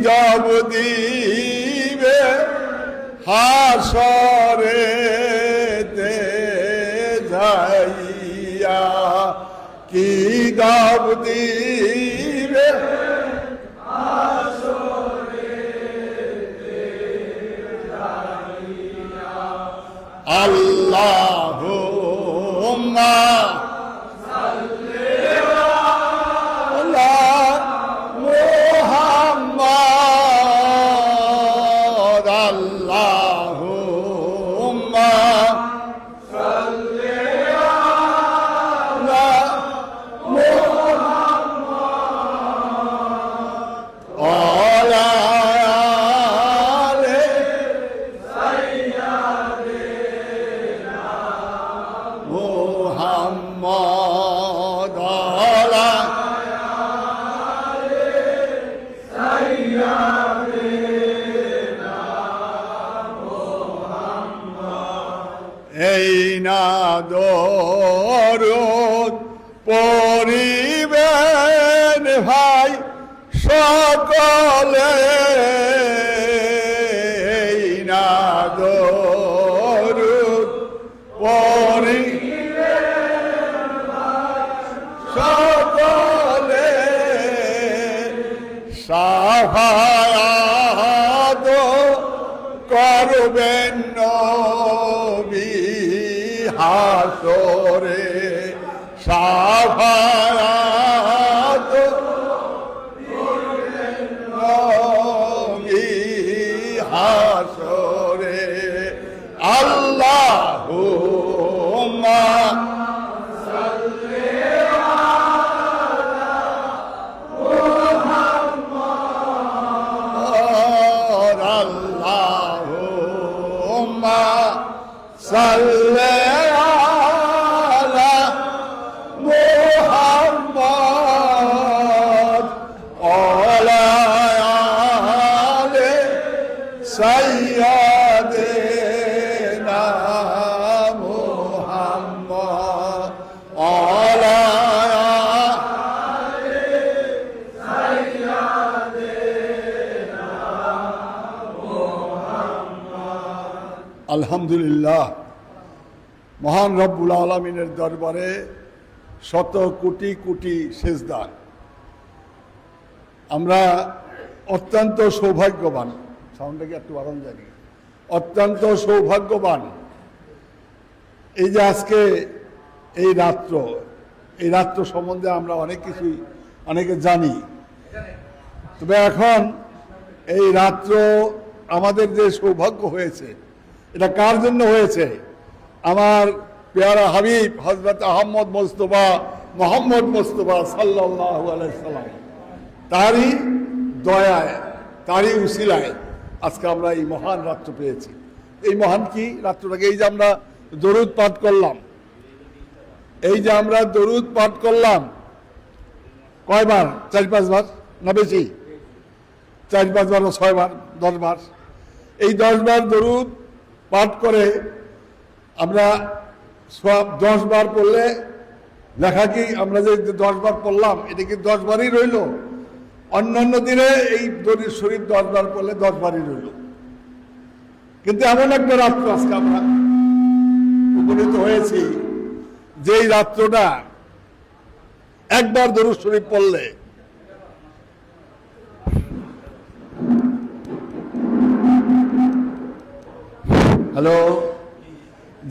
Job দিবে হাসরেতে যাইয়া, কি জব দিবে আল্লাহুম্মা সাল্লি আলা মুহাম্মাদ, আল্লাহুম্মা সাল্লি আলা মুহাম্মাদ ওয়া মুহাম্মদ আলা সাইয়্যিদিনা মুহাম্মদ। এই না দরুদ পড়িবেন ভাই সকলে, এই না দরুদ পড়ি সকলে, সাফায়াত করবেন নবী হাসরে, সাফায়াত করবেন নবী হাসরে। আল্লাহুম্মা সাল্লি আলা মুহাম্মাদ ওয়া আলি সাইয়্যিদিনা মুহাম্মাদ ওয়া আলি সাইয়্যিদিনা মুহাম্মাদ। আলহামদুলিল্লাহ, মহান রব্বুল আলামিনের দরবারে শত কোটি কোটি সেজদা। আমরা অত্যন্ত সৌভাগ্যবান, সাউন্ডটাকে একটু বাড়ান জানি, অত্যন্ত সৌভাগ্যবান এই যে আজকে এই রাত্র সম্বন্ধে আমরা অনেক কিছুই অনেকে জানি, তবে এখন এই রাত্র আমাদের যে সৌভাগ্য হয়েছে এটা কার জন্য হয়েছে? আমার পেয়ারা হাবিব হযরত আহমদ মুস্তফা মোহাম্মদ মুস্তফা সাল্লাল্লাহু আলাইহি সাল্লাম, তারই দয়ায়, তারই উসিলায় আজকে আমরা এই মহান রাত্র পেয়েছি। এই মহান কি রাত্রটাকে? এই যে আমরা দরুদ পাঠ করলাম, কয়বার? 4-5 বার না বেশি? 4-5 বার, 6 বার, 10 বার। এই 10 বার দরুদ পাঠ করে আমরা সব 10 বার পড়লে লেখা কি আমরা যে 10 বার পড়লাম এটা কি 10 বারই রইল? অন্যান্য দিনে এই দরুদ শরীফ 10 বার পড়লে 10 বারই রইল। কিন্তু এমন একটা রাত্র আজকে আমরা উপনীত হয়েছি, যেই রাত্রটা একবার দরুদ শরীফ পড়লে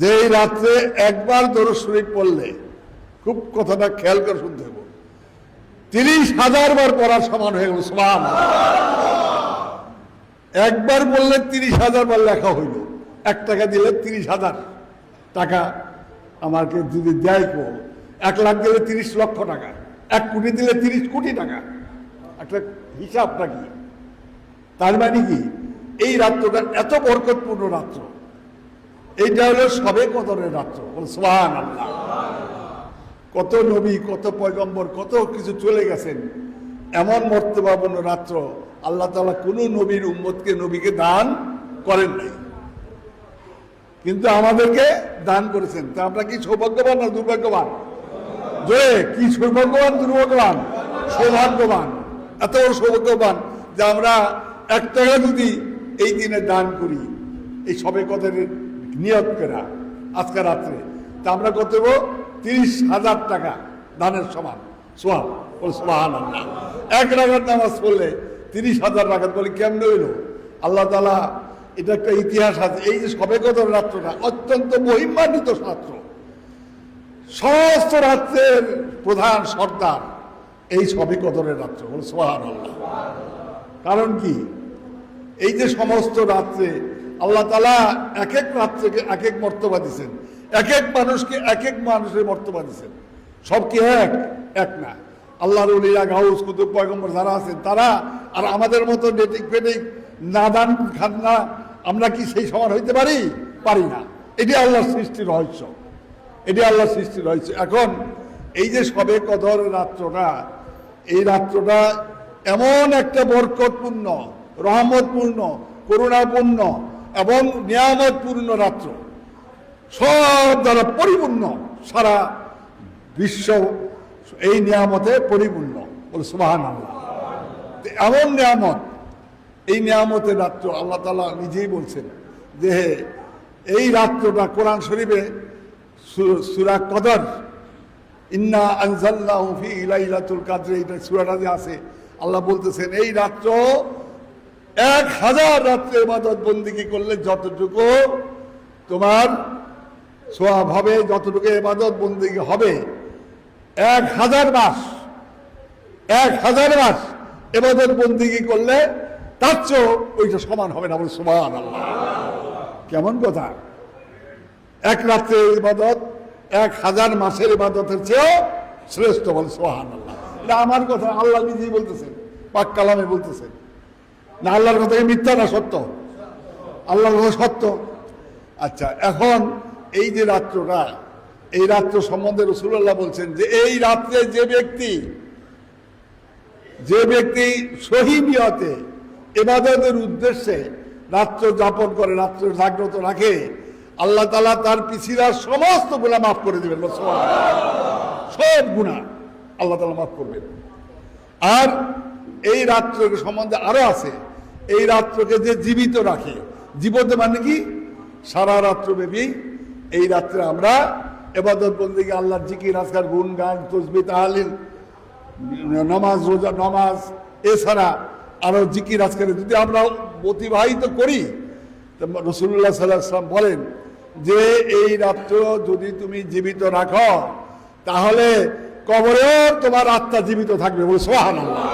যেই রাত্রে একবার দরুদ শরীফ পড়লে, খুব কথাটা খেয়াল করে শুনতে হবে, 30,000 বার পড়ার সমান হয়ে গেল। সুবহানাল্লাহ। একবার বললে 30,000 বার লেখা হইল। 1 টাকা দিলে 30,000 টাকা আমাকে যদি দেয় কেউ, 1 লাখ দিলে 30 লক্ষ টাকা, 1 কোটি দিলে 30 কোটি টাকা। একটা হিসাবটা কি? তার মানে কি এই রাত্রটা এত বরকতপূর্ণ রাত্র, এইটা হলো শবে কদরের রাত্র। সুবহানাল্লাহ। কত নবী, কত পয়গম্বর, কত কিছু চলে গেছেন, এমন মর্তবাপূর্ণ রাত্র আল্লাহ তাআলা কোনো নবীর উম্মতকে নবীকে দান করেন নাই, কিন্তু আমাদেরকে দান করেছেন। তা আমরা কি সৌভাগ্যবান না দুর্ভাগ্যবান? জোরে কি সৌভাগ্যবান দুর্ভাগ্যবান? সৌভাগ্যবান। এত বড় সৌভাগ্যবান যে আমরা 1 টাকা যদি এই দিনে দান করি, এই সবে কদরের নিয়ত করা আজকে রাত্রে, তা আমরা কত দেবো? 30,000 টাকা দানের সমান সোয়াব। সুবহানাল্লাহ। 1 রাকাত নামাজ পড়লে 30,000 রাকাত বলে কেমনে হইল? আল্লাহ তাআলা, এটা একটা ইতিহাস আছে। এই যে সবে কদর রাত্রটা অত্যন্ত মহিমান্বিত রাত্র, সমস্ত রাত্রের প্রধান সর্দার এই সবে কদরের রাত্র। সুবহানাল্লাহ। কারণ কি? এই যে সমস্ত রাত্রে আল্লাহ তাআলা এক এক রাত্রকে এক এক মর্তবা দিচ্ছেন, এক এক মানুষকে এক এক মানুষের মর্তবা দিচ্ছেন। সব কি এক না। আল্লাহর ওলিরা, গাউস, কুতুব, পয়গম্বর যারা আছেন তারা আর আমাদের মতো নেটিক ফেটিক নাদান খান্না আমরা কি সেই সমান হইতে পারি? পারি না। এটি আল্লাহর সৃষ্টির রহস্য, এটি আল্লাহর সৃষ্টির রহস্য। এখন এই যে সবে কদর রাত্রটা, এই রাত্রটা এমন একটা বরকতপূর্ণ, রহমতপূর্ণ, করুণাপূর্ণ এবং নিয়ামতপূর্ণ রাত্র, সব দ্বারা পরিপূর্ণ, সারা বিশ্ব এই নিয়ামতে পরিপূর্ণ। বলে সুবহানাল্লাহ। এমন নিয়ামত, এই নিয়ামতের রাত্র আল্লাহ তাআলা নিজেই বলছেন যে এই রাত্রটা কোরআন শরীফে সূরা কদর, ইন্না আনজালনাহু ফি লাইলাতুল কদর, এটা সূরাটা যে আছে, আল্লাহ বলতেছেন এই রাত্র 1000 রাত্রে ইবাদত বন্দেগী করলে যতটুকু তোমার সওয়াব হবে, যতটুকু ইবাদত বন্দেগী হবে, 1000 মাস ইবাদত বন্দেগী করলে তার চেয়েও ওইটা সমান হবে না। বলে সুবহানাল্লাহ। কেমন কথা? 1 রাত্রের ইবাদত 1000 মাসের ইবাদতের চেয়েও শ্রেষ্ঠ। বলে সুবহানাল্লাহ। এটা আমার কথা, আল্লাহ নিজেই বলতেছেন, পাক কালামে বলতেছেন। না আল্লাহর কথা মিথ্যা না সত্য? আল্লাহর কথা সত্য। আচ্ছা, এখন এই যে রাত্রটা, এই রাত্র সম্বন্ধে রাসূলুল্লাহ বলছেন যে এই রাত্রে যে ব্যক্তি সহি নিয়তে ইবাদতের উদ্দেশ্যে রাত্র যাপন করে, রাত্র জাগ্রত রাখে, আল্লাহ তাআলা তার পিছিরার সমস্ত গুনাহ মাফ করে দিবেন। সব গুনাহ আল্লাহ তাআলা মাফ করবেন। আর এই রাত্রের সম্বন্ধে আরো আছে, এই রাত্রকে যে জীবিত রাখে, জীবতে মানে কি? সারা রাত্র ব্যাপী এই রাত্রে আমরা ইবাদত বন্দেগী, আল্লাহর জিকির, আজকার, গুণগান, তাসবিহ, তাহলিল, নামাজ, রোজা, নামাজ, এছাড়া আরো জিকির আজকারে যদি আমরা অতিবাহিত করি, রাসূলুল্লাহ সাল্লাল্লাহু আলাইহি ওয়াসাল্লাম বলেন যে এই রাত্র যদি তুমি জীবিত রাখো তাহলে কবরেও তোমার আত্মা জীবিত থাকবে। বলে সুবহানাল্লাহ।